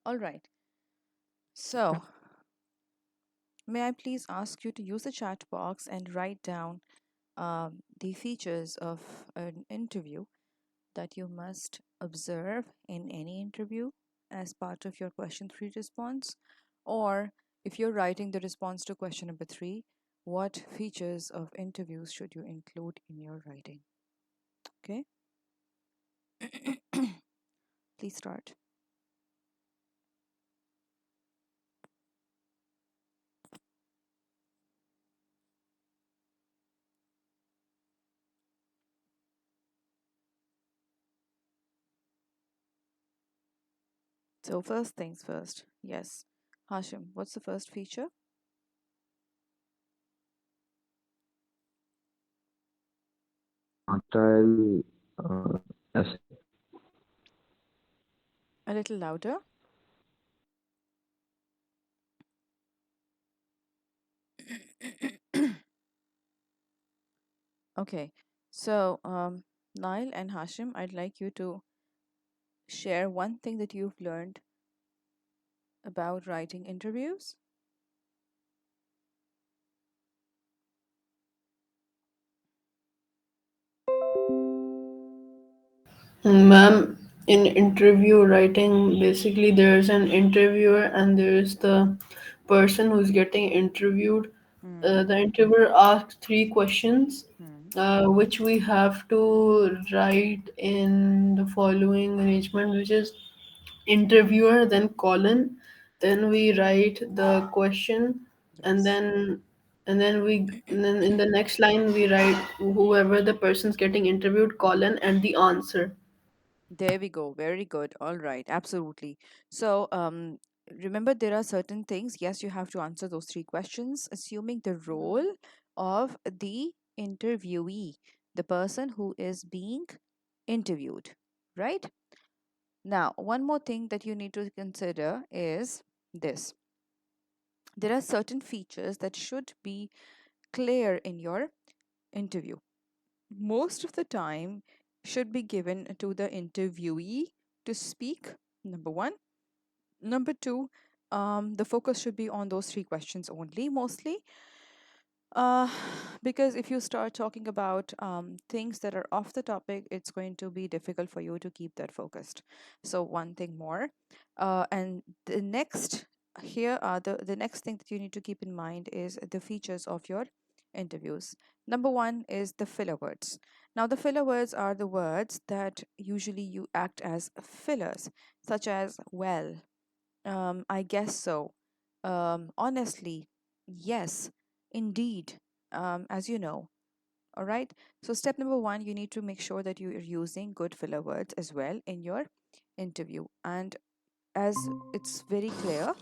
All right. So, may I please ask you to use the chat box and write down the features of an interview that you must observe in any interview as part of your question 3 response? Or if you're writing the response to question number 3, what features of interviews should you include in your writing? Okay, please start. So, first things first. Yes. Hashim, what's the first feature? Style essay. A little louder. Okay. So, Nail and Hashim, I'd like you to share one thing that you've learned about writing interviews. Ma'am, in interview writing, basically there's an interviewer and there's the person who's getting interviewed. Hmm. The interviewer asks three questions, Hmm. which we have to write in the following arrangement, which is interviewer, then colon, then we write the question, and Yes. then and then in the next line we write whoever the person's getting interviewed, colon, and the answer. There we go. Very good. All right. Absolutely. So, remember there are certain things. Yes, you have to answer those 3 questions, assuming the role of the interviewee, the person who is being interviewed, right? Now, one more thing that you need to consider is this. There are certain features that should be clear in your interview. Most of the time should be given to the interviewee to speak, number one. Number two, the focus should be on those 3 questions only, mostly. Uh, because if you start talking about things that are off the topic, it's going to be difficult for you to keep that focused. So, one thing more. And the next, here are the next thing that you need to keep in mind is the features of your interviews. Number one is the filler words. Now, the filler words are the words that usually you act as fillers, such as well, I guess so. Honestly, yes, indeed, as you know. All right. So, step number one, you need to make sure that you are using good filler words as well in your interview. And as it's very clear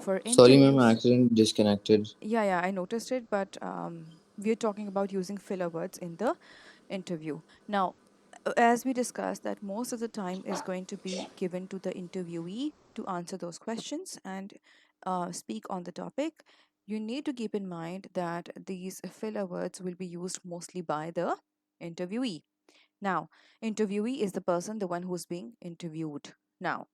for Sorry, ma'am, I interviews, accidentally disconnected. yeah, I noticed it, but we're talking about using filler words in the interview. Now, as we discussed, that most of the time is going to be given to the interviewee to answer those questions and speak on the topic. You need to keep in mind that these filler words will be used mostly by the interviewee. Now, interviewee is the person, the one who's being interviewed. Now,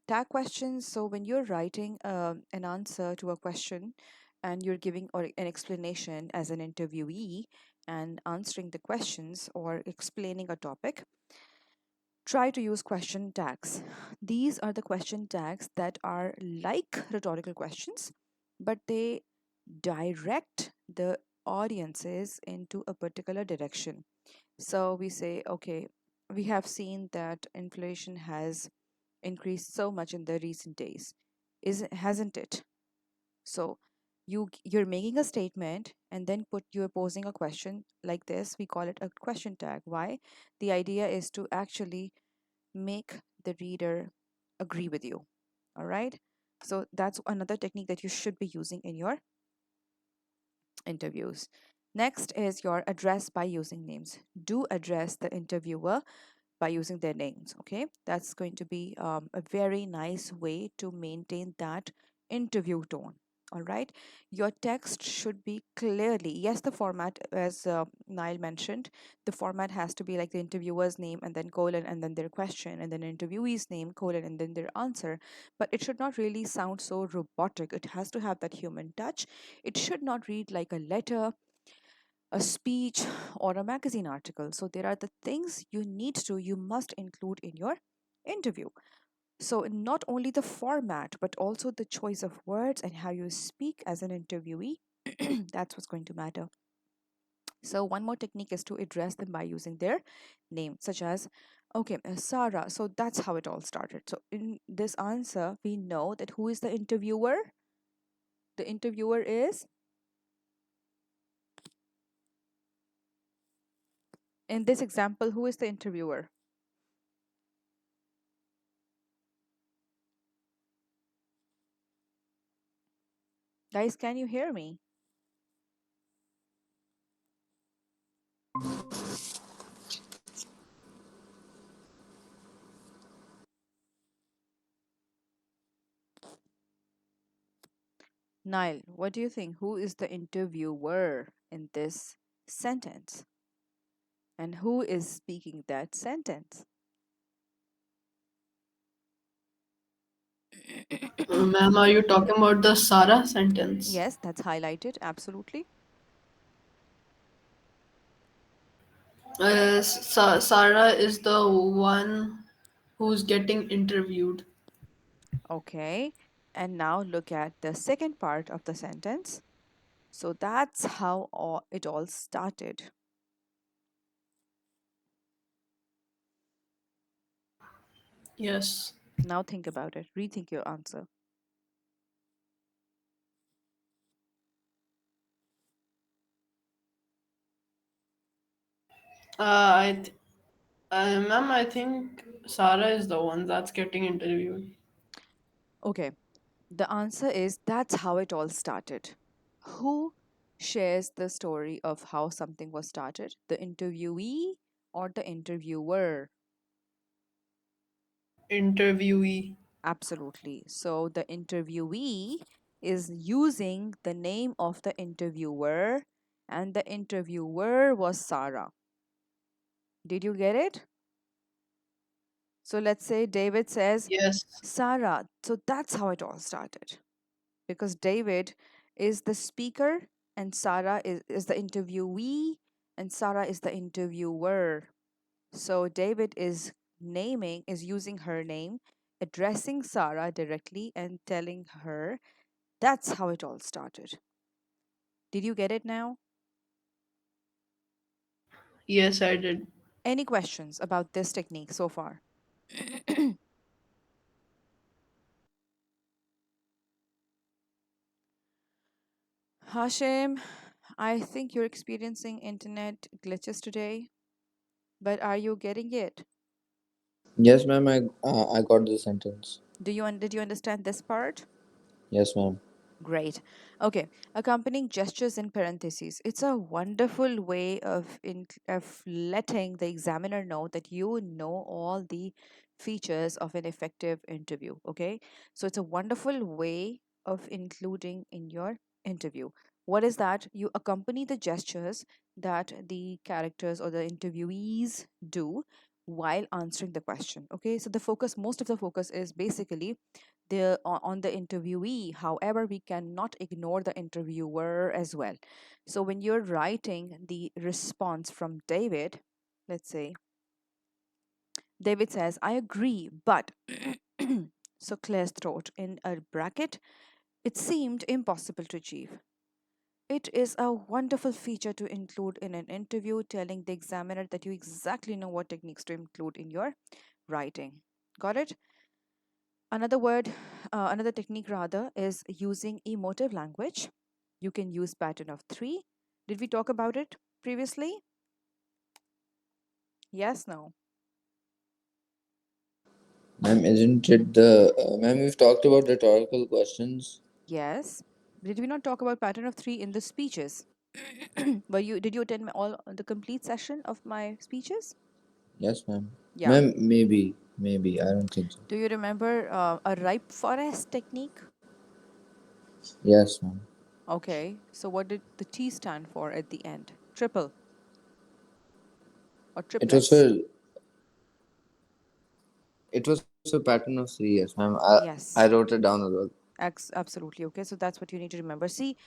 tag questions. So, when you're writing an answer to a question and you're giving or an explanation as an interviewee and answering the questions or explaining a topic, try to use question tags. These are the question tags that are like rhetorical questions, but they direct the audiences into a particular direction. So we say, okay, we have seen that inflation has increased so much in the recent days. Hasn't it? So you're making a statement and then you're posing a question like this. We call it a question tag. Why? The idea is to actually make the reader agree with you. All right. So that's another technique that you should be using in your interviews. Next is your address by using names. Do address the interviewer by using their names. Okay, that's going to be a very nice way to maintain that interview tone. All right. Your text should be clearly, yes, the format, as Nile mentioned, the format has to be like the interviewer's name and then colon and then their question and then interviewee's name, colon, and then their answer. But it should not really sound so robotic. It has to have that human touch. It should not read like a letter, a speech, or a magazine article. So there are the things you must include in your interview. So, not only the format, but also the choice of words and how you speak as an interviewee. That's what's going to matter. So, one more technique is to address them by using their name, such as, okay, Sarah. So, that's how it all started. So, in this answer, we know that who is the interviewer? The interviewer is, in this example, who is the interviewer? Guys, can you hear me? Nile, what do you think? Who is the interviewer in this sentence? And who is speaking that sentence? Ma'am, are you talking about the Sarah sentence? Yes, that's highlighted. Absolutely. Sarah is the one who's getting interviewed. Okay. And now look at the second part of the sentence. So that's how it all started. Yes. Now think about it. Rethink your answer. I ma'am, I think Sarah is the one that's getting interviewed. Okay. The answer is that's how it all started. Who shares the story of how something was started? The interviewee or the interviewer? Interviewee. Absolutely. So the interviewee is using the name of the interviewer, and the interviewer was Sarah. Did you get it? So let's say David says, Yes. Sarah. So that's how it all started. Because David is the speaker, and Sarah is the interviewee, and Sarah is the interviewer. So David is using her name, addressing Sarah directly and telling her that's how it all started. Did you get it now? Yes, I did. Any questions about this technique so far? Hashim, I think you're experiencing internet glitches today, but are you getting it? Yes, ma'am. I got the sentence. Did you understand this part? Yes, ma'am. Great. Okay. Accompanying gestures in parentheses. It's a wonderful way of letting the examiner know that you know all the features of an effective interview. Okay. So it's a wonderful way of including in your interview. What is that? You accompany the gestures that the characters or the interviewees do while answering the question. Okay. So most of the focus is basically on the interviewee. However, we cannot ignore the interviewer as well. So when you're writing the response from David, let's say David says, I agree, but so clears throat in a bracket, it seemed impossible to achieve. It is a wonderful feature to include in an interview, telling the examiner that you exactly know what techniques to include in your writing. Got it? Another technique rather, is using emotive language. You can use pattern of three. Did we talk about it previously? Yes, no. Ma'am, isn't it the ma'am? We've talked about rhetorical questions. Yes. Did we not talk about pattern of three in the speeches? Did you attend all the complete session of my speeches? Yes, ma'am. Yeah. Ma'am, maybe. I don't think so. Do you remember a ripe forest technique? Yes, ma'am. Okay, so what did the T stand for at the end? Triple or It was triplets? a pattern of three. Yes, ma'am. I Yes, wrote it down as well. absolutely. Okay, so that's what you need to remember. See,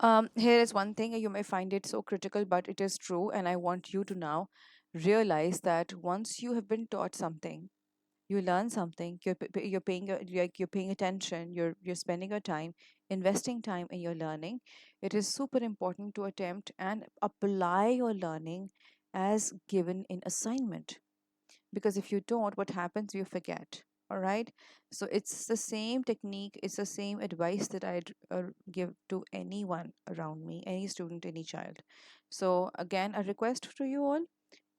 here is one thing you may find it so critical, but it is true, and I want you to now realize that once you have been taught something, you learn something, you're paying like you're paying attention, you're spending your time, investing time in your learning. It is super important to attempt and apply your learning as given in assignment, because if you don't, what happens, you forget. All right, so it's the same technique, it's the same advice that I'd give to anyone around me, any student, any child. So again, a request to you all,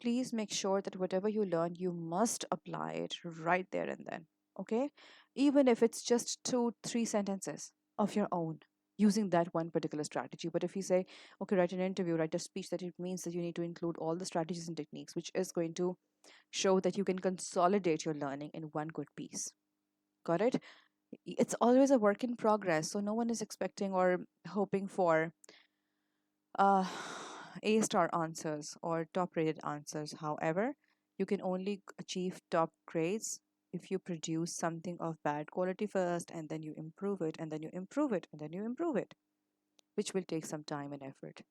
please make sure that whatever you learn, you must apply it right there and then. Okay, even if it's just 2 3 sentences of your own using that one particular strategy. But if you say, okay, write an interview, write a speech, that it means that you need to include all the strategies and techniques, which is going to show that you can consolidate your learning in one good piece. Got it? It's always a work in progress, so no one is expecting or hoping for uh, A star answers or top rated answers. However, you can only achieve top grades if you produce something of bad quality first, and then you improve it, and then you improve it, and then you improve it, which will take some time and effort.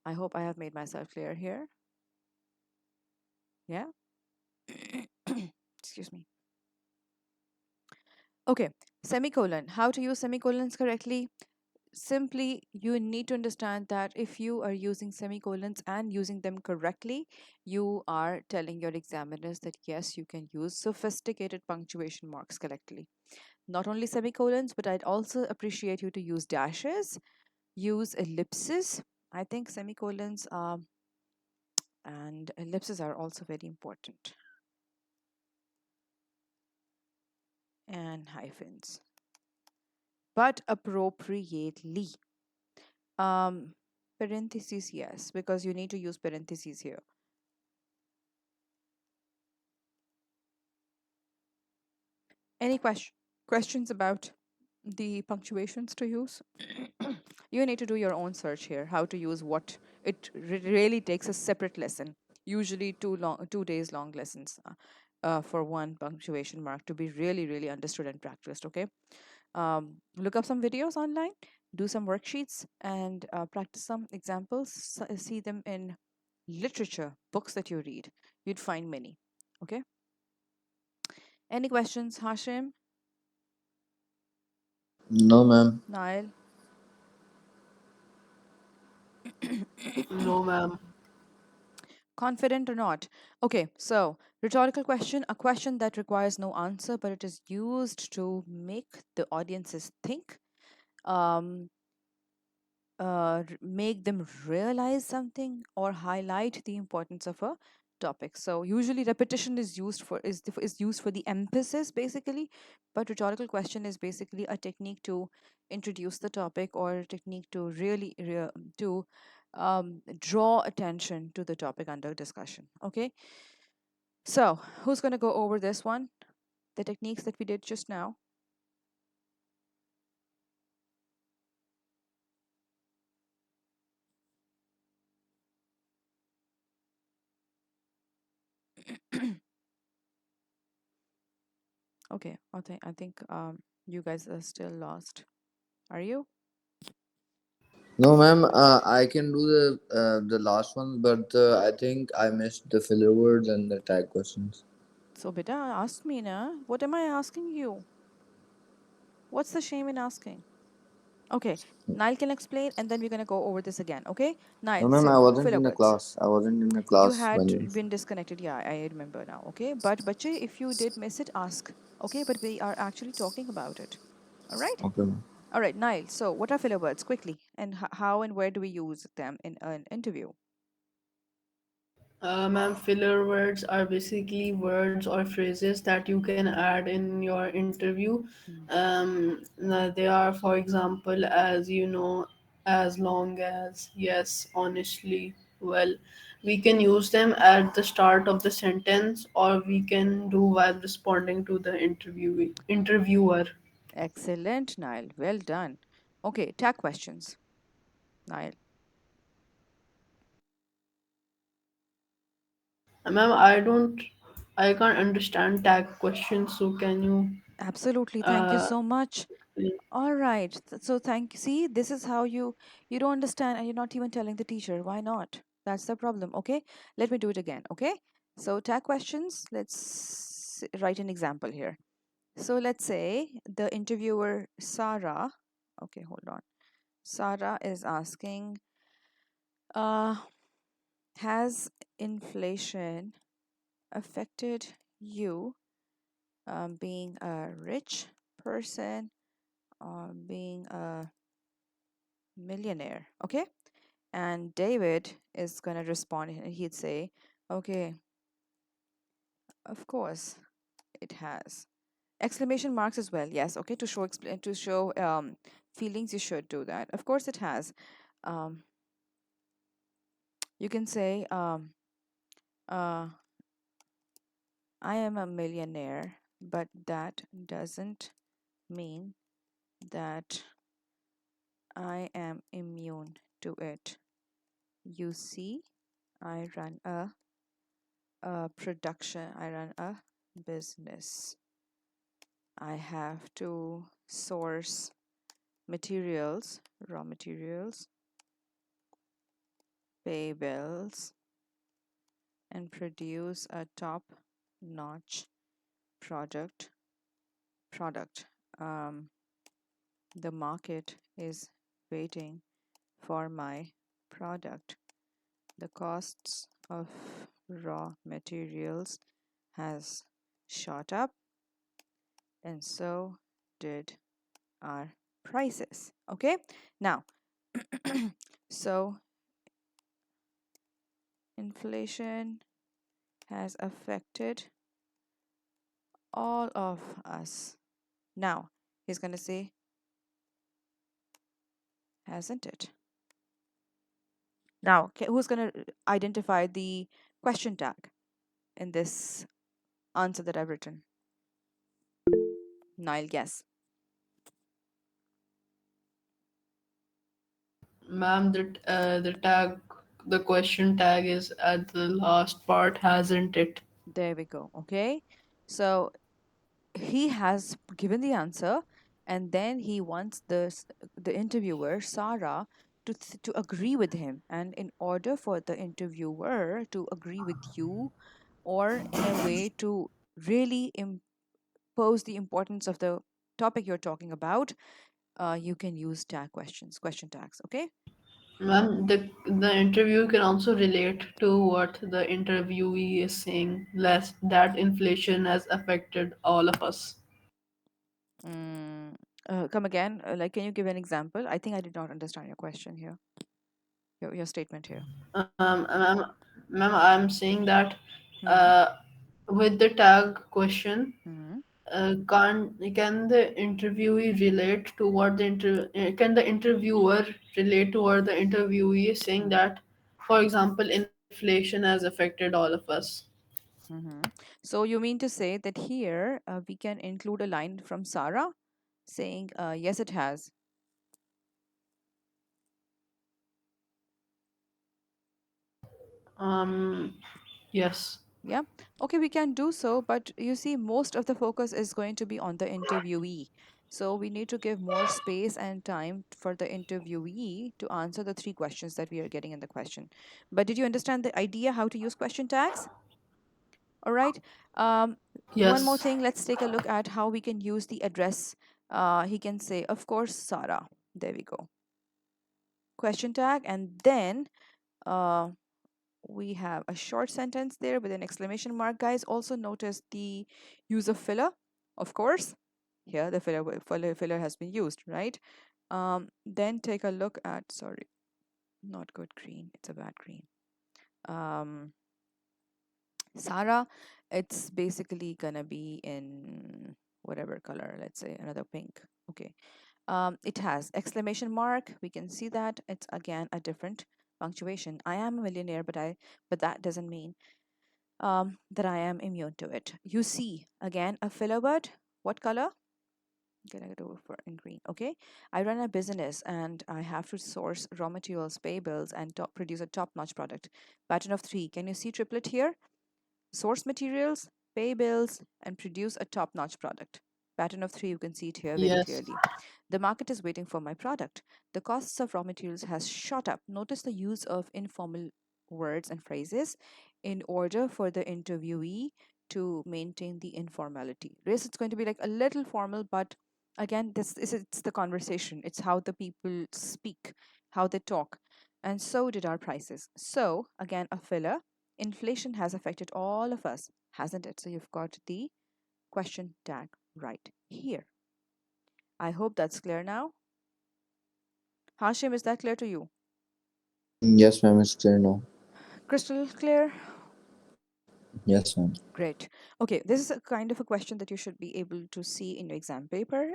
I hope I have made myself clear here. Yeah. Excuse me. Okay, semicolon. How to use semicolons correctly? Simply, you need to understand that if you are using semicolons and using them correctly, you are telling your examiners that yes, you can use sophisticated punctuation marks correctly. Not only semicolons, but I'd also appreciate you to use dashes, use ellipses. I think semicolons and ellipses are also very important, and hyphens, but appropriately. Um, Parentheses, yes, because you need to use parentheses here. Any questions about the punctuations to use? You need to do your own search here, how to use what. It really takes a separate lesson, usually 2 days long lessons, for one punctuation mark to be really, really understood and practiced. Okay, look up some videos online, do some worksheets, and practice some examples. See them in literature, books that you read. You'd find many. Okay. Any questions, Hashim? No, ma'am. Nile? No, ma'am. Confident or not? Okay, so rhetorical question, a question that requires no answer, but it is used to make the audiences think, um, make them realize something, or highlight the importance of a topic. So usually repetition is used for is used for the emphasis basically, but rhetorical question is basically a technique to introduce the topic, or a technique to really to draw attention to the topic under discussion. Okay, so who's going to go over this one? The techniques that we did just now. Okay, I think you guys are still lost. Are you? No, ma'am. I can do the last one, but I think I missed the filler words and the tag questions. So, beta, ask me na. What am I asking you? What's the shame in asking? Okay, Nile can explain, and then we're gonna go over this again. Okay, No, Nile. ma'am. I So, wasn't filler in the words. class. I wasn't in the You class when. had been disconnected. Yeah, I remember now. Okay, but bache, if you did miss it, ask. Okay, but we are actually talking about it. All right. Okay, ma'am. All right, Nile. So, what are filler words quickly, and how and where do we use them in an interview? Ma'am, filler words are basically words or phrases that you can add in your interview. Hmm. They are, for example, as you know, as long as, yes, honestly, well. We can use them at the start of the sentence, or we can do while responding to the interviewer. Excellent, Nile. Well done. Okay, tag questions, Nile. Ma'am, I can't understand tag questions. So can you Absolutely. Thank you uh, so much. explain? All right. So thank see, this is how you don't understand and you're not even telling the teacher. Why not? That's the problem. Okay. Let me do it again. Okay. So tag questions. Let's write an example here. So let's say the interviewer Sarah. Okay, hold on. Sarah is asking, uh, has inflation affected you being a rich person or being a millionaire? Okay. And David is going to respond and he'd say, okay, of course it has. Exclamation marks as well. Yes. Okay. To show feelings, you should do that. Of course it has. Um, you can say, uh, I am a millionaire, but that doesn't mean that I am immune to it. You see, I run a production, I run a business. I have to source materials, raw materials, pay bills, and produce a top notch product. Product. Um, the market is waiting for my product. The costs of raw materials has shot up, and so did our prices. Okay, now so inflation has affected all of us. Now he's going to say, hasn't it? Now, who's going to identify the question tag in this answer that I've written? Nile, guess. Ma'am, the question tag is at the last part, hasn't it? There we go. Okay. So he has given the answer, and then he wants the interviewer Sarah to agree with him. And in order for the interviewer to agree with you, or in a way to really impose the importance of the topic you're talking about, you can use tag questions, question tags. Okay. Ma'am, the interview can also relate to what the interviewee is saying, less that inflation has affected all of us. Mm, come again. Like, can you give an example? I think I did not understand your question here, your statement here. Ma'am, I'm saying that Hmm. uh, with the tag question, Hmm. can the interviewee relate to what can the interviewer relate to what the interviewee is saying, Hmm. that, for example, inflation has affected all of us? Hmm. So you mean to say that here we can include a line from Sarah saying, yes, it has. Um, yes. Yeah. Okay, we can do so, but you see, most of the focus is going to be on the interviewee. So we need to give more space and time for the interviewee to answer the three questions that we are getting in the question. But did you understand the idea how to use question tags? All right. Um, one more Yes. thing, let's take a look at how we can use the address. He can say, of course, Sarah. There we go. Question tag, and then uh, we have a short sentence there with an exclamation mark. Guys, also notice the use of filler, of course. Here, the filler has been used, right? Then take a look at, sorry, not good green. It's a bad green. Um, Sarah, it's basically gonna be in whatever color, let's say another pink. Okay. It has exclamation mark. We can see that it's again a different punctuation. I am a millionaire, but that doesn't mean that I am immune to it. You see again a filler word. What color? Can I get over for in green? Okay. I run a business and I have to source raw materials, pay bills, and produce a top-notch product. Pattern of three. Can you see triplet here? Source materials, pay bills, and produce a top notch product. Pattern of three, you can see it here very Yes. clearly. The market is waiting for my product. The costs of raw materials has shot up. Notice the use of informal words and phrases in order for the interviewee to maintain the informality. Yes, it's going to be like a little formal, but again, this is it's the conversation. It's how the people speak, how they talk. And so did our prices. So again, a filler. Inflation has affected all of us, hasn't it? So you've got the question tag right here. I hope that's clear now. Hashim, is that clear to you? Yes, ma'am, it's clear now. Crystal clear? Yes, ma'am. Great. Okay, this is a kind of a question that you should be able to see in your exam paper.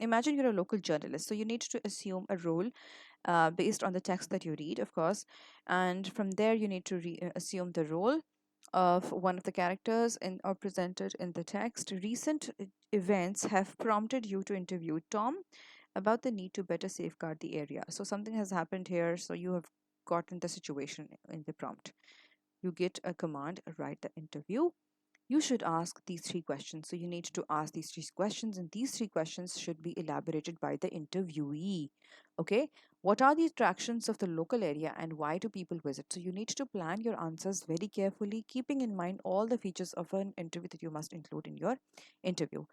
Imagine you're a local journalist, so you need to assume a role based on the text that you read, of course, and from there you need to assume the role of one of the characters in or presented in the text. Recent events have prompted you to interview Tom about the need to better safeguard the area. So something has happened here, so you have gotten the situation in the prompt. You get a command, write the interview. You should ask these three questions. So you need to ask these three questions, and these three questions should be elaborated by the interviewee. Okay, what are the attractions of the local area and why do people visit? So you need to plan your answers very carefully, keeping in mind all the features of an interview that you must include in your interview.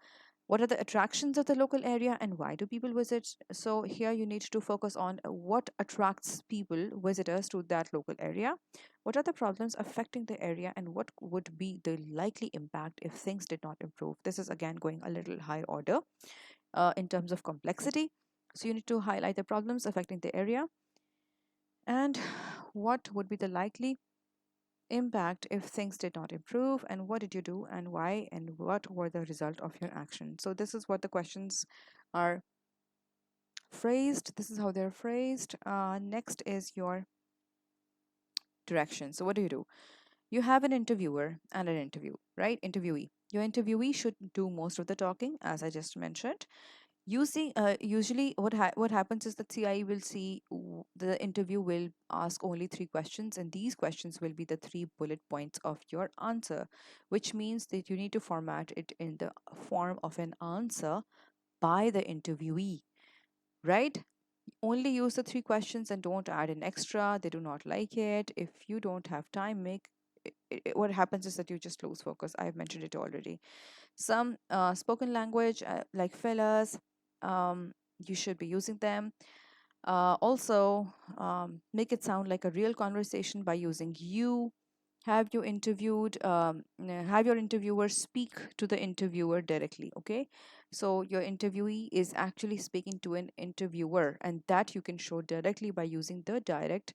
What are the attractions of the local area and why do people visit? So here you need to focus on what attracts people, visitors to that local area. What are the problems affecting the area and what would be the likely impact if things did not improve? This is again going a little higher order in terms of complexity. So you need to highlight the problems affecting the area and what would be the likely impact if things did not improve, and what did you do and why, and what were the result of your action. So this is what the questions are phrased. This is how they're phrased. Next is your direction. So what do? You have an interviewer and an interview, right? Interviewee. Your interviewee should do most of the talking, as I just mentioned. Usually, what happens is that CIE will see the interview will ask only three questions, and these questions will be the three bullet points of your answer, which means that you need to format it in the form of an answer by the interviewee, right? Only use the three questions and don't add an extra. They do not like it. If you don't have time, what happens is that you just lose focus. I've mentioned it already. Some spoken language like fillers, you should be using them. Also, make it sound like a real conversation by using you. Have your interviewer speak to the interviewer directly. Okay, so your interviewee is actually speaking to an interviewer, and that you can show directly by using the direct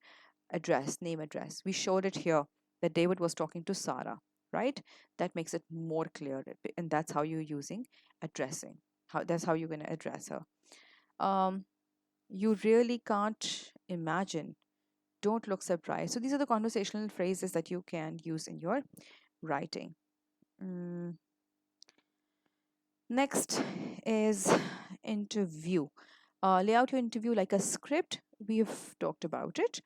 name address. We showed it here that David was talking to Sarah, right? That makes it more clear, and that's how you're using addressing. That's how you're going to address her. Um, you really can't imagine. Don't look surprised. So these are the conversational phrases that you can use in your writing. Mm, Next is interview. Lay out your interview like a script. We've talked about it.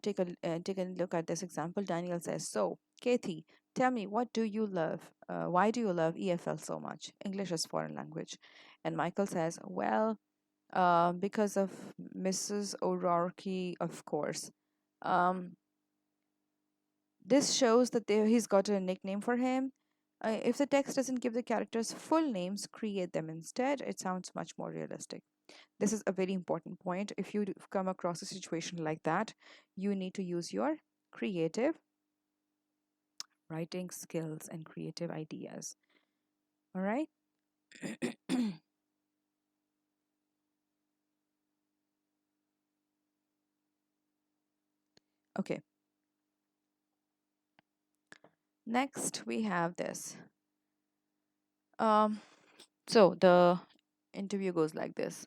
Take a look at this example. Daniel says, "So, Kathy, tell me, what do you love? Why do you love EFL so much? English as foreign language." And Michael says, "Well, because of Mrs. O'Rourke, of course." Um, this shows that he's got a nickname for him. If the text doesn't give the characters full names, create them instead. It sounds much more realistic. This is a very important point. If you come across a situation like that, you need to use your creative writing skills and creative ideas. All right. Okay. Next, we have this. Um, so the interview goes like this.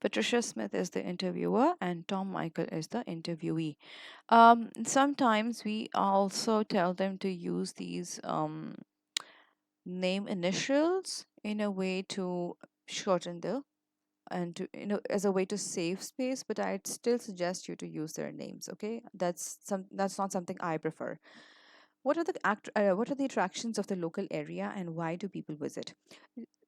Patricia Smith is the interviewer and Tom Michael is the interviewee. Sometimes we also tell them to use these name initials in a way to shorten the and to as a way to save space, but I'd still suggest you to use their names. Okay, that's not something I prefer. What are the attractions of the local area and why do people visit?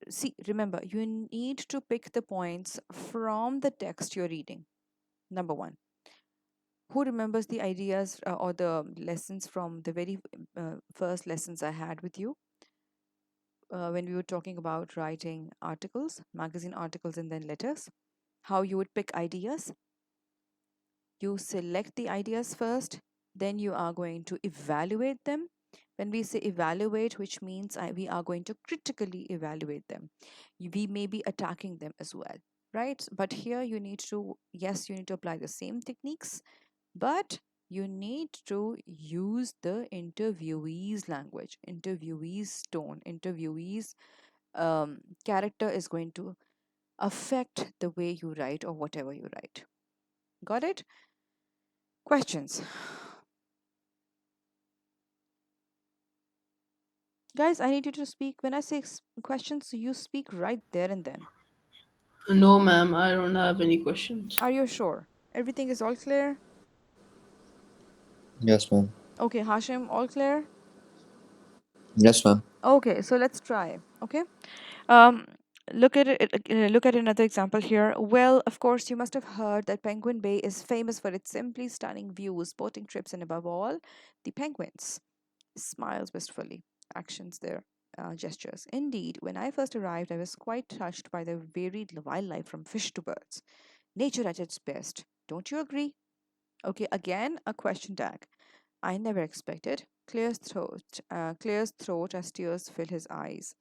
See, remember, you need to pick the points from the text you're reading. Number one, who remembers the ideas or the lessons from the very first lessons I had with you when we were talking about writing articles, magazine articles, and then letters? How you would pick ideas? You select the ideas first, then you are going to evaluate them. When we say evaluate, which means we are going to critically evaluate them. We may be attacking them as well, right? But here you need to, yes, you need to apply the same techniques, but you need to use the interviewee's language, interviewee's tone, interviewee's character is going to affect the way you write or whatever you write. Got it? Questions. Guys, I need you to speak. When I say questions, you speak right there and then. No, ma'am, I don't have any questions. Are you sure? Everything is all clear? Yes, ma'am. Okay, Hashim, all clear? Yes, ma'am. Okay, so let's try. Okay. Um, look at it. Look at another example here. Well, of course, you must have heard that Penguin Bay is famous for its simply stunning views, boating trips, and above all, the penguins. Smiles wistfully. Actions there. Gestures. Indeed, when I first arrived, I was quite touched by the varied wildlife from fish to birds. Nature at its best. Don't you agree? Okay, again, a question tag. I never expected. Clear's throat as tears fill his eyes.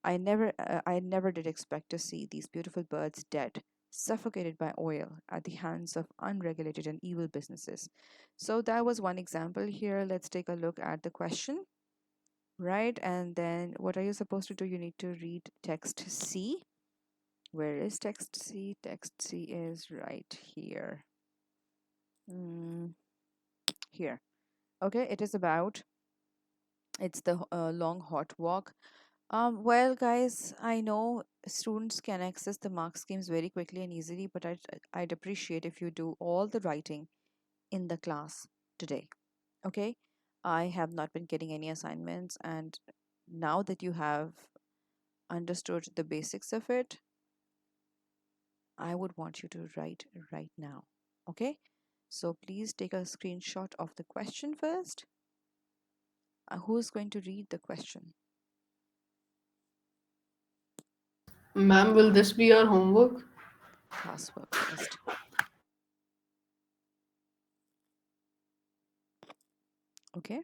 I never did expect to see these beautiful birds dead, suffocated by oil at the hands of unregulated and evil businesses. So that was one example here. Let's take a look at the question, right? And then what are you supposed to do? You need to read text C. Where is text C? Text C is right here. Mm, here. Okay, it is about it's the long hot walk. Well, guys, I know students can access the mark schemes very quickly and easily, but I'd appreciate if you do all the writing in the class today. Okay, I have not been getting any assignments, and now that you have understood the basics of it, I would want you to write right now. Okay, so please take a screenshot of the question first. Who's going to read the question? Ma'am, will this be our homework? Classwork first. Okay.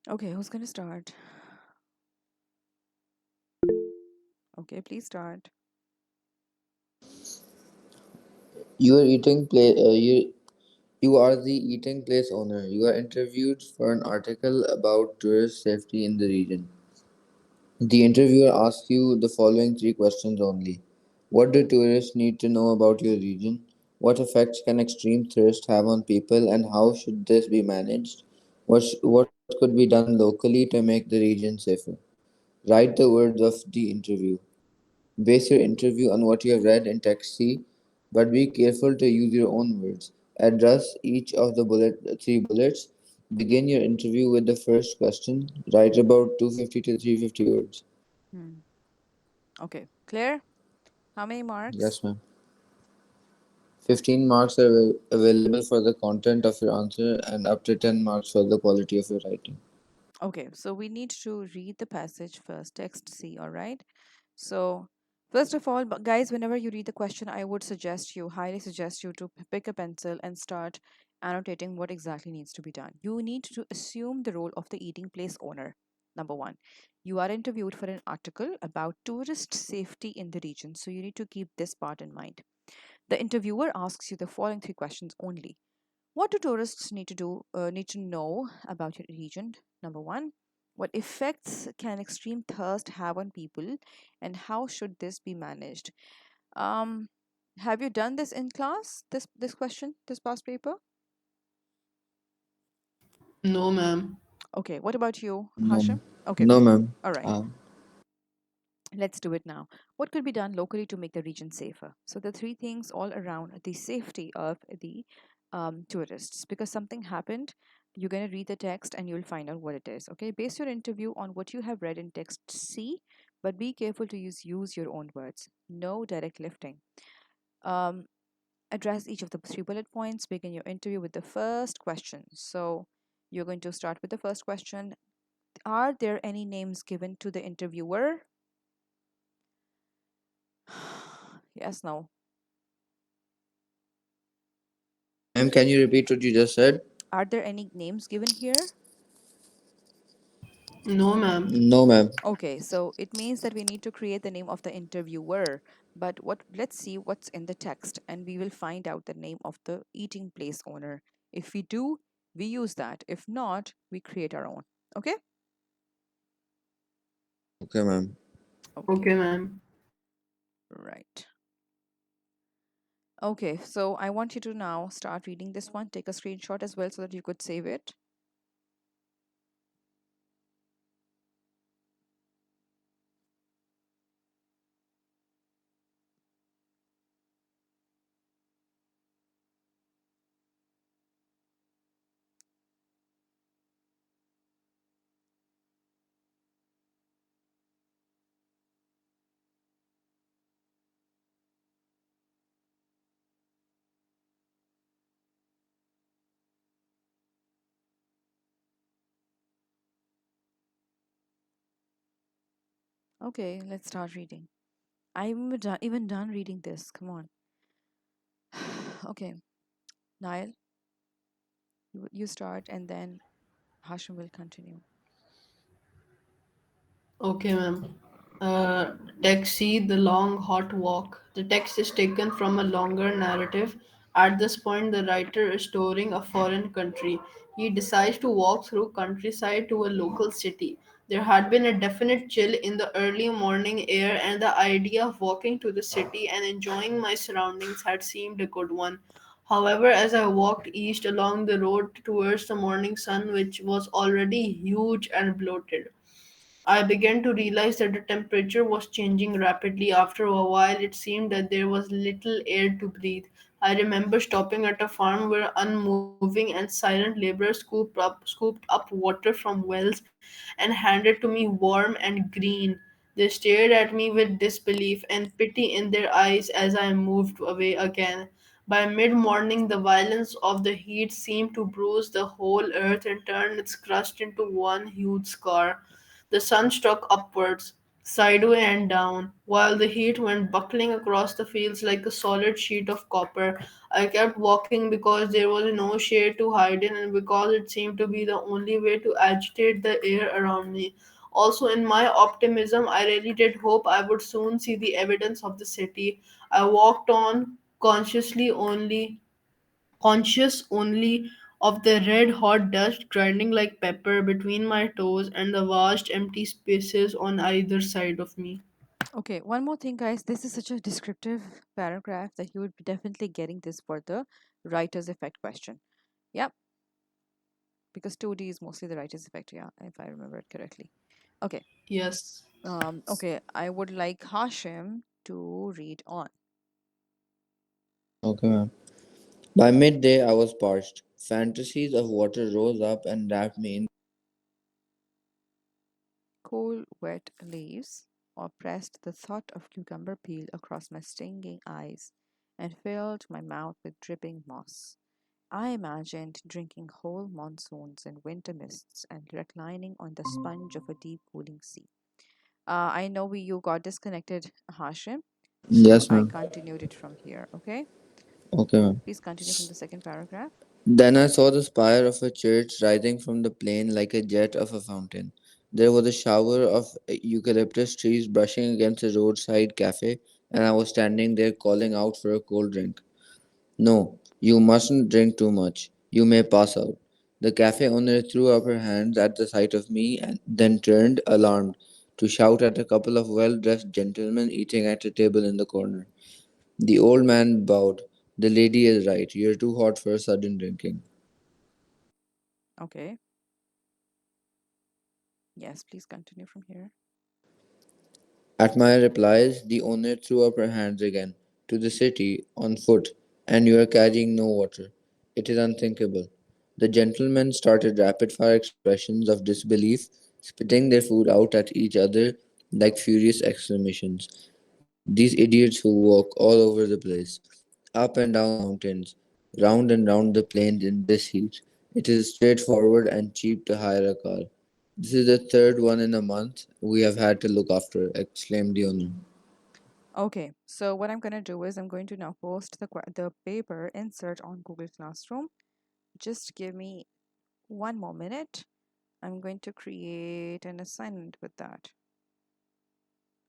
Okay, who's going to start? Okay, please start. You are you are the eating place owner. You are interviewed for an article about tourist safety in the region. The interviewer asks you the following three questions only. What do tourists need to know about your region? What effects can extreme thirst have on people and how should this be managed? What could be done locally to make the region safer? Write the words of the interview. Base your interview on what you have read in text C, but be careful to use your own words. Address each of the three bullets. Begin your interview with the first question. Write about 250 to 350 words. Hmm. Okay, Claire, how many marks? Yes, ma'am. 15 marks are available for the content of your answer and up to 10 marks for the quality of your writing. Okay, so we need to read the passage first, text C, all right? So, first of all, guys, whenever you read the question, I would suggest you, highly suggest you to pick a pencil and start annotating what exactly needs to be done. You need to assume the role of the eating place owner. Number one, you are interviewed for an article about tourist safety in the region, so you need to keep this part in mind. The interviewer asks you the following three questions only. What do tourists need to know about your region? Number one, what effects can extreme thirst have on people, and how should this be managed? Um, have you done this in class? This question, this past paper? No, ma'am. Okay, what about you, No, Hashim? Okay, no, ma'am. all right. Uh, Let's do it now. What could be done locally to make the region safer? So, the three things all around the safety of the tourists. Because something happened, you're going to read the text and you'll find out what it is. Okay, base your interview on what you have read in text C, but be careful to use your own words. No direct lifting. Um, Address each of the three bullet points. Begin your interview with the first question. So, you're going to start with the first question. Are there any names given to the interviewer? Yes, no. ma'am, can you repeat what you just said? Are there any names given here? No, ma'am. No, ma'am. Okay, so it means that we need to create the name of the interviewer. But what let's see what's in the text and we will find out the name of the eating place owner. If we do, we use that. If not, we create our own. Okay? Okay, ma'am. Okay, Okay, ma'am. right. Okay, so I want you to now start reading this one. Take a screenshot as well so that you could save it. Okay, let's start reading. I'm even done reading this. Come on. Okay, Nile, you start and then Hashim will continue. Okay, ma'am. Taxi, the long hot walk. The text is taken from a longer narrative. At this point, the writer is touring a foreign country. He decides to walk through countryside to a local city. There had been a definite chill in the early morning air, and the idea of walking to the city and enjoying my surroundings had seemed a good one. However, as I walked east along the road towards the morning sun, which was already huge and bloated, I began to realize that the temperature was changing rapidly. After a while, it seemed that there was little air to breathe. I remember stopping at a farm where unmoving and silent laborers scooped up water from wells and handed to me warm and green. They stared at me with disbelief and pity in their eyes as I moved away again. By mid morning, the violence of the heat seemed to bruise the whole earth and turn its crust into one huge scar. The sun struck upwards, sideways and down, while the heat went buckling across the fields like a solid sheet of copper. I kept walking because there was no shade to hide in and because it seemed to be the only way to agitate the air around me. Also, in my optimism, I really did hope I would soon see the evidence of the city. I walked on, conscious only of the red hot dust grinding like pepper between my toes and the vast empty spaces on either side of me. Okay, one more thing, guys. This is such a descriptive paragraph that you would be definitely getting this for the writer's effect question. Yep, because 2D is mostly the writer's effect, yeah, if I remember it correctly. Okay. Yes. Okay, I would like Hashim to read on. Okay, ma'am. By midday, I was parched. Fantasies of water rose up and wrapped me in. Cool, wet leaves, or pressed the thought of cucumber peel across my stinging eyes and filled my mouth with dripping moss. I imagined drinking whole monsoons and winter mists and reclining on the sponge of a deep cooling sea. I know you got disconnected, Hashim, so Yes, I ma'am. continued it from here. Okay, Okay, ma'am. please continue from the second paragraph. Then I saw the spire of a church rising from the plain like a jet of a fountain. There was a shower of eucalyptus trees brushing against a roadside cafe, and I was standing there calling out for a cold drink. No, you mustn't drink too much. You may pass out. The cafe owner threw up her hands at the sight of me and then turned, alarmed, to shout at a couple of well dressed gentlemen eating at a table in the corner. The old man bowed. The lady is right. You're too hot for sudden drinking. Okay. Yes, please continue from here. At my replies, the owner threw up her hands again. To the city, on foot, and you are carrying no water. It is unthinkable. The gentlemen started rapid fire expressions of disbelief, spitting their food out at each other like furious exclamations. These idiots who walk all over the place, up and down mountains, round and round the plains in this heat. It is straightforward and cheap to hire a car. This is the third one in a month we have had to look after, exclaimed the owner. Okay, so what I'm going to do is I'm going to now post the paper insert on Google Classroom. Just give me one more minute. I'm going to create an assignment with that.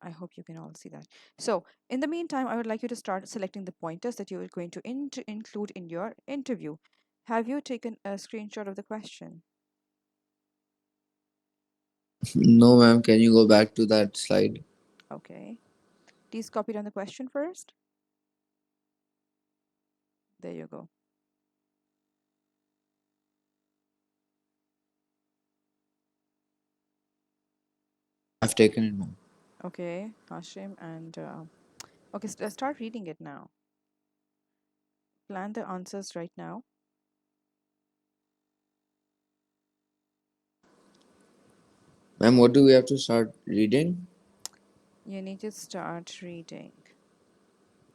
I hope you can all see that. So, in the meantime, I would like you to start selecting the pointers that you are going to include in your interview. Have you taken a screenshot of the question? No, ma'am, can you go back to that slide? Okay. Please copy down the question first. There you go. I've taken it, ma'am. Okay, Hashim, and okay, start reading it now. Plan the answers right now. Ma'am, what do we have to start reading? You need to start reading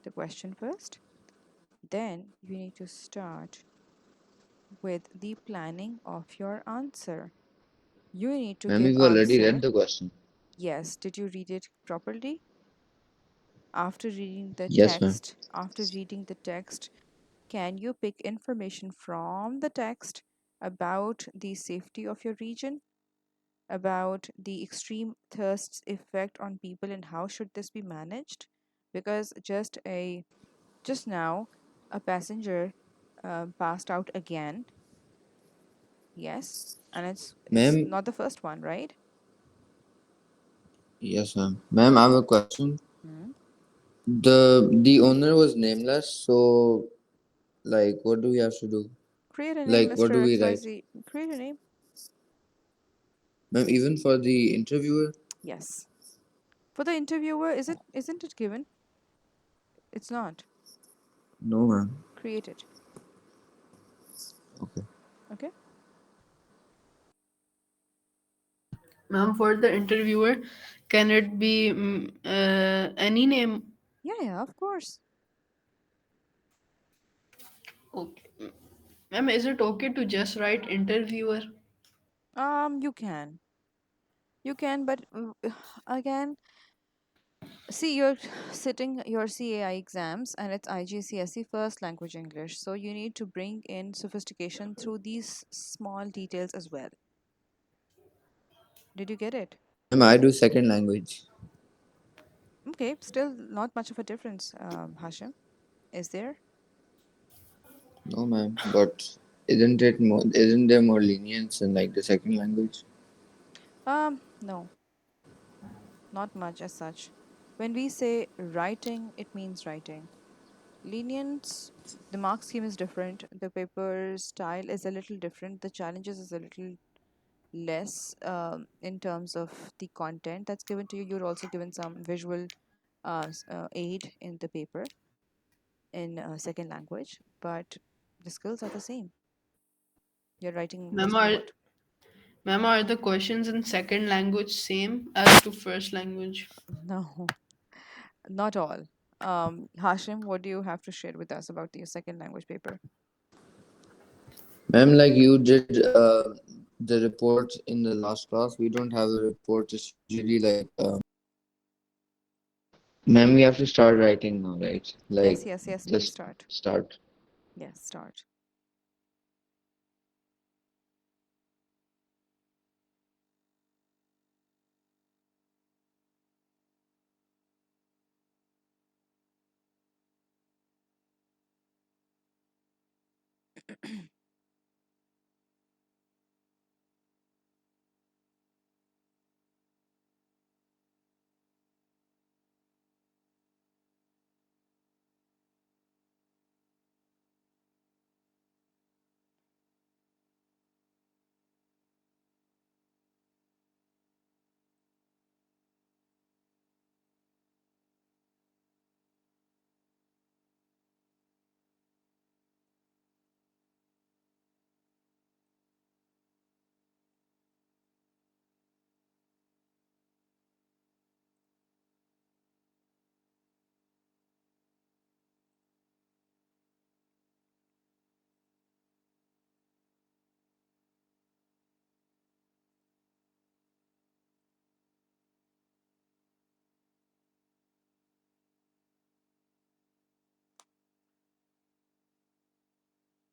the question first. Then you need to start with the planning of your answer. You need to Ma'am, give you've already read answer. the question. Yes, did you read it properly? Yes, ma'am. After reading the text, can you pick information from the text about the safety of your region, about the extreme thirst's effect on people and how should this be managed? Because just now a passenger passed out again. Yes, and it's Ma'am, not the first one, right? yes, ma'am. Ma'am, I have a question. Hmm. The owner was nameless, so like, what do we have to do? Create a name, Like, what Mr. do we write? XYZ. Create a name. Ma'am, even for the interviewer? Yes. For the interviewer, isn't it given? It's not. No, ma'am. Create it. Okay. Okay? Ma'am, for the interviewer, can it be any name? Yeah, yeah, of course. Okay. Ma'am, is it okay to just write interviewer? You can. You can, but again, see, you're sitting your CAI exams and it's IGCSE first language English. So you need to bring in sophistication through these small details as well. Did you get it? Ma'am, I do second language. Okay, still not much of a difference, Hashim. Is there? No, ma'am. But isn't there more lenience in like the second language? No, not much as such. When we say writing, it means writing. Lenience, the mark scheme is different. The paper style is a little different. The challenges is a little less in terms of the content that's given to you. You're also given some visual aid in the paper in second language, but the skills are the same. Your writing Ma'am, must be are, what? ma'am, are the questions in second language same as to first language? No, not all. Hashim, what do you have to share with us about your second language paper? Ma'am, like you did the report in the last class, we don't have a report. It's usually like, ma'am, we have to start writing now, right? Like, Yes, yes, yes. Please just start. start. Yes, start.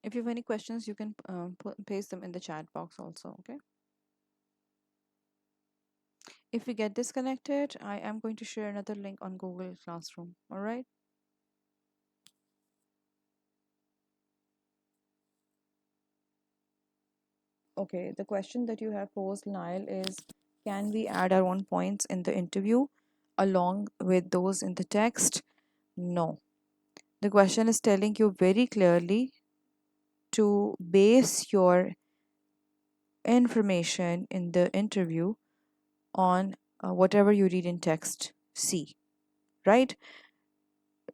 If you have any questions, you can paste them in the chat box also. Okay. If we get disconnected, I am going to share another link on Google Classroom. All right. Okay. The question that you have posed, Nile, is can we add our own points in the interview along with those in the text? No. The question is telling you very clearly to base your information in the interview on whatever you read in text C, right?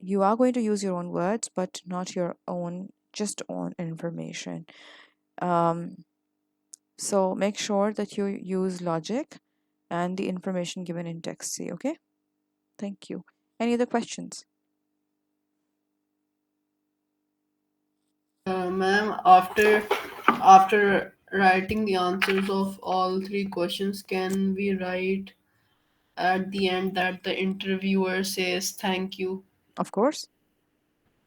You are going to use your own words, but not your own, just own information. Um, so make sure that you use logic and the information given in text C, okay? Thank you. Any other questions? Ma'am, after writing the answers of all three questions, can we write at the end that the interviewer says thank you? Of course.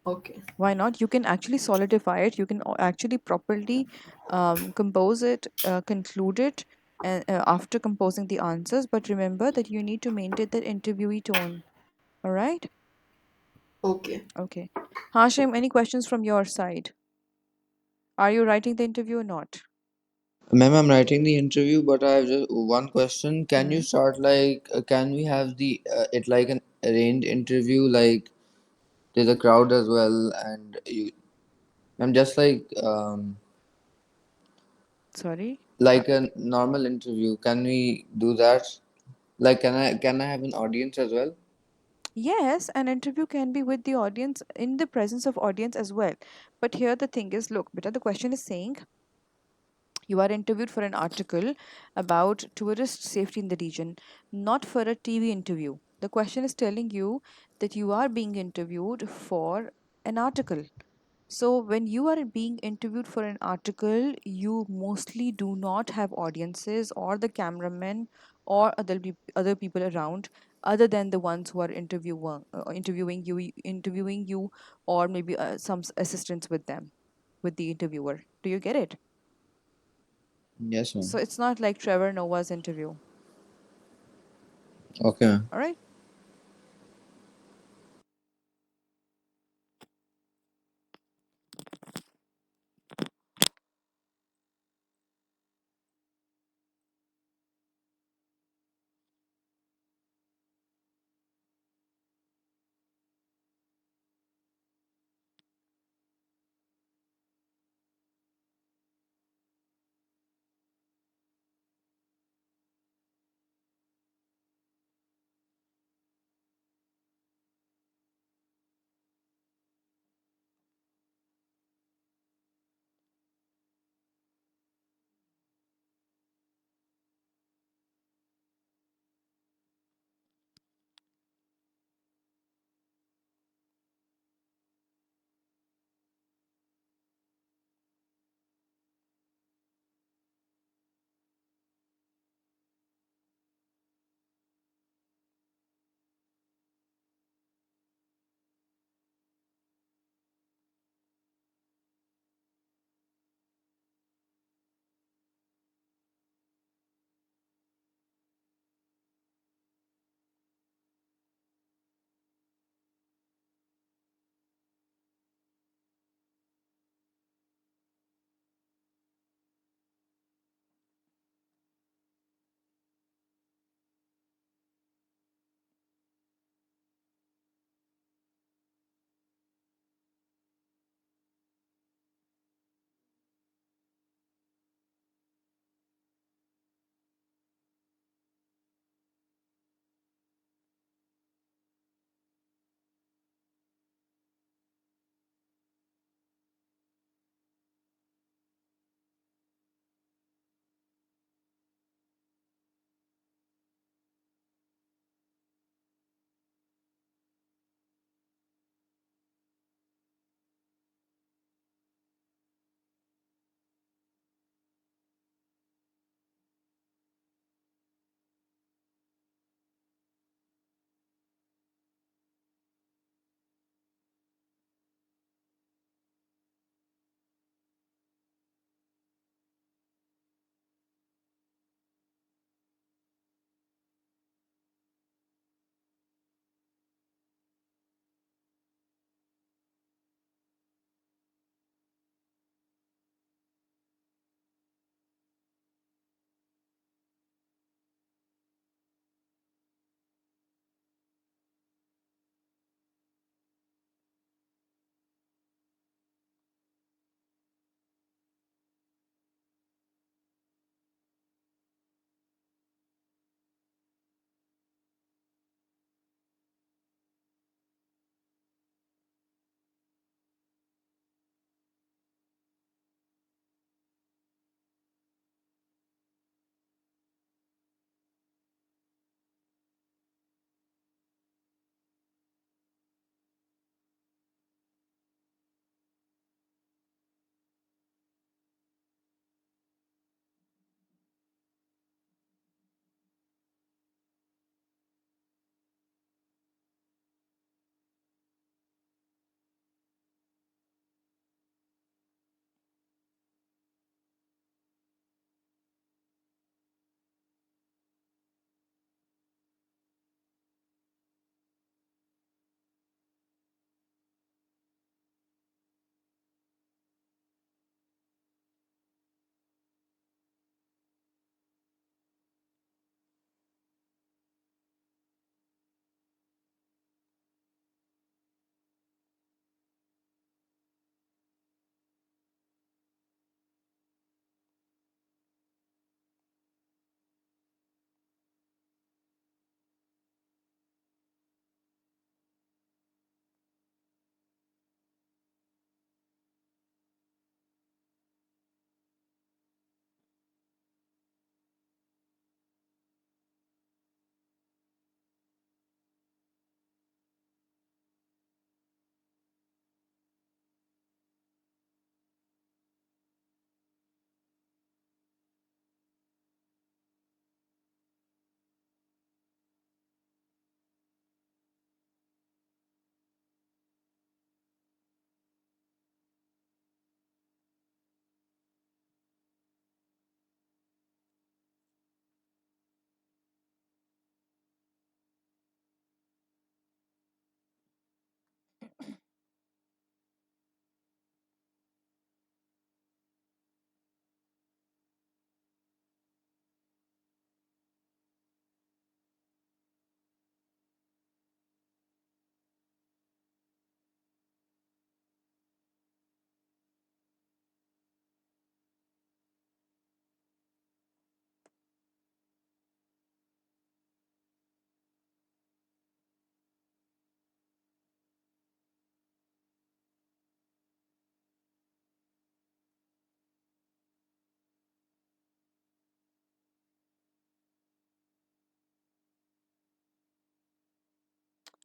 Okay. Why not? You can actually solidify it. You can actually properly compose it, conclude it, and after composing the answers. But remember that you need to maintain that interviewee tone. All right? Okay. Okay. Hashim, any questions from your side? Are you writing the interview or not? Ma'am, I'm writing the interview, but I have just one question. Can you Hmm. start like, can we have the it like an arranged interview, like there's a crowd as well, and you, I'm just Sorry. like a normal interview. Can we do that? Like, can I have an audience as well? Yes, an interview can be with the audience in the presence of audience as well. But here the thing is, look, beta, the question is saying you are interviewed for an article about tourist safety in the region, not for a TV interview. The question is telling you that you are being interviewed for an article. So, when you are being interviewed for an article, you mostly do not have audiences or the cameramen or other people around other than the ones who are interviewing you, or maybe some assistants with them, with the interviewer. Do you get it? Yes, ma'am. So it's not like Trevor Noah's interview. Okay, ma'am. All right.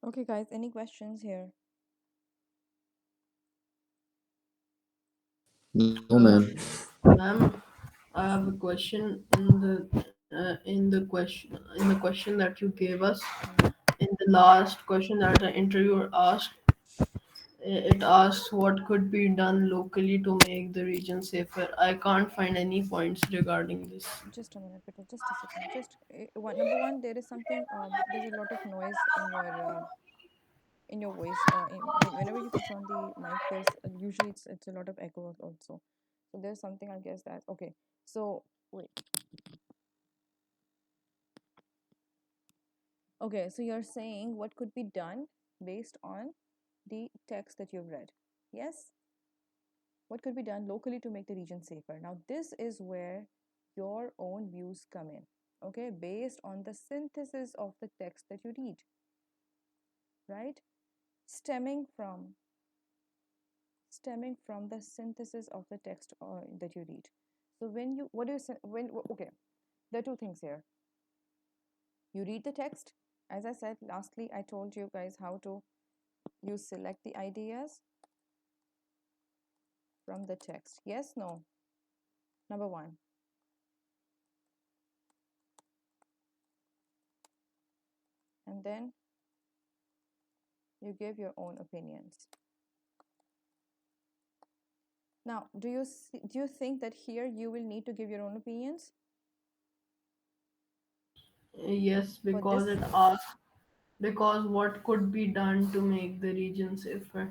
Okay, guys, any questions here? No, ma'am. Ma'am, I have a question in the question that you gave us. Hmm. In the last question that the interviewer asked, it asks what could be done locally to make the region safer. I can't find any points regarding this. Just a minute, Peter. Just a second. Just one. Number one, there is something. There's a lot of noise in your voice. Whenever you switch on the mic, there's usually it's a lot of echo also. So there's something. I guess that okay. So wait. Okay. So you're saying what could be done based on the text that you've read. Yes. What could be done locally to make the region safer? Now, this is where your own views come in, okay, based on the synthesis of the text that you read, right? Stemming from the synthesis of the text that you read. So when you what do you say when okay, there are two things here. You read the text. As I said, lastly, I told you guys how to you select the ideas from the text. Yes, no. Number one. And then you give your own opinions. Now, do you think that here you will need to give your own opinions Yes, for because this? it asks because what could be done to make the region safer.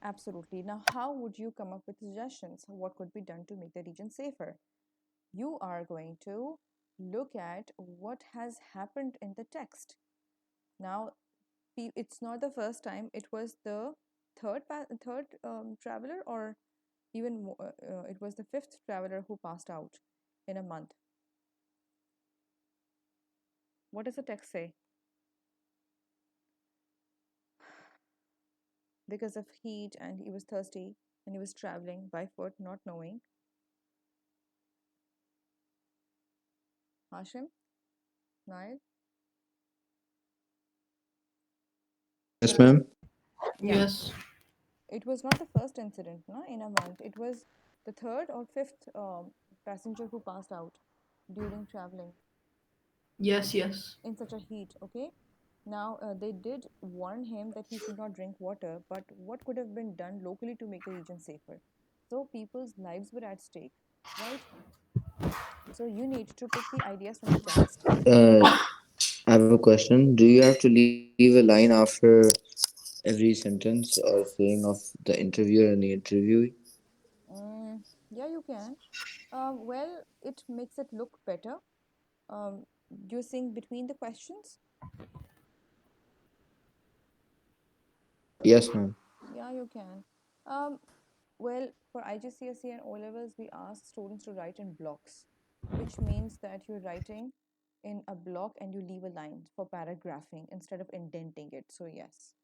Absolutely. Now, how would you come up with suggestions? What could be done to make the region safer? You are going to look at what has happened in the text. Now, it's not the first time. It was the third traveler, or even it was the fifth traveler who passed out in a month. What does the text say? Because of heat and he was thirsty and he was traveling by foot, not knowing. Hashim, Nail, Yes, ma'am. yeah, Yes, it was not the first incident, no, in a month. It was the third or fifth passenger who passed out during traveling yes, yes. in such a heat. Okay, now they did warn him that he should not drink water, but what could have been done locally to make the region safer? So people's lives were at stake, right? So you need to pick the ideas from the text. I have a question. Do you have to leave a line after every sentence or saying of the interviewer and the interviewee? Yeah, you can. Well, it makes it look better. Using between the questions. Yes, ma'am. Yeah, you can. Um, well, for IGCSE and O levels, we ask students to write in blocks, which means that you're writing in a block and you leave a line for paragraphing instead of indenting it. So, yes.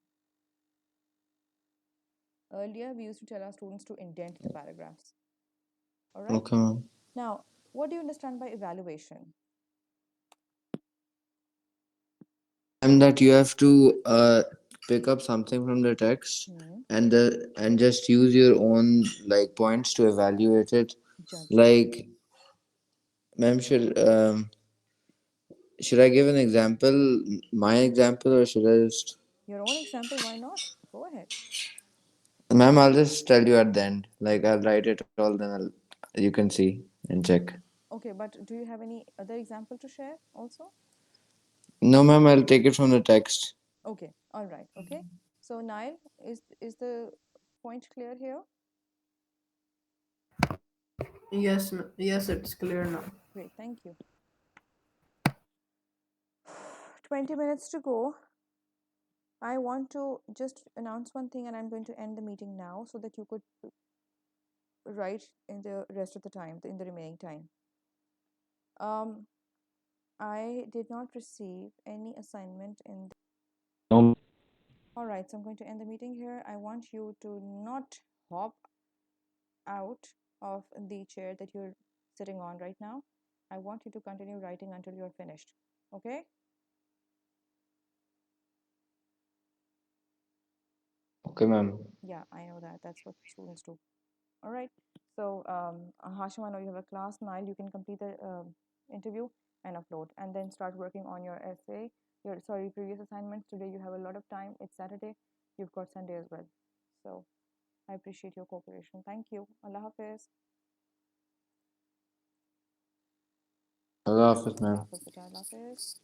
Earlier, we used to tell our students to indent the paragraphs. All right. Okay, ma'am. Now, what do you understand by evaluation? Ma'am, that you have to pick up something from the text Hmm. and just use your own like points to evaluate it. Judge. Like, ma'am, should I give an example, my example, or should I just? Your own example, why not? Go ahead. Ma'am, I'll just tell you at the end. Like, I'll write it all, then you can see and check. Okay, but do you have any other example to share also? No, ma'am, I'll take it from the text. Okay, all right, okay. So Nile, is the point clear here? Yes, yes, it's clear now. Great, thank you. 20 minutes to go. I want to just announce one thing and I'm going to end the meeting now so that you could write in the rest of the time, in the remaining time. Um, I did not receive any assignment in the... No. All right, so I'm going to end the meeting here. I want you to not hop out of the chair that you're sitting on right now. I want you to continue writing until you're finished. Okay? Okay, ma'am. Yeah, I know that. That's what students do. All right. So, Hashim, I know you have a class. Nile, you can complete the interview and upload, and then start working on your essay. Your sorry, previous assignments. Today you have a lot of time. It's Saturday. You've got Sunday as well. So, I appreciate your cooperation. Thank you. Allah Hafiz. Allah Hafiz, Allah ma'am. Hafiz. Allah Hafiz.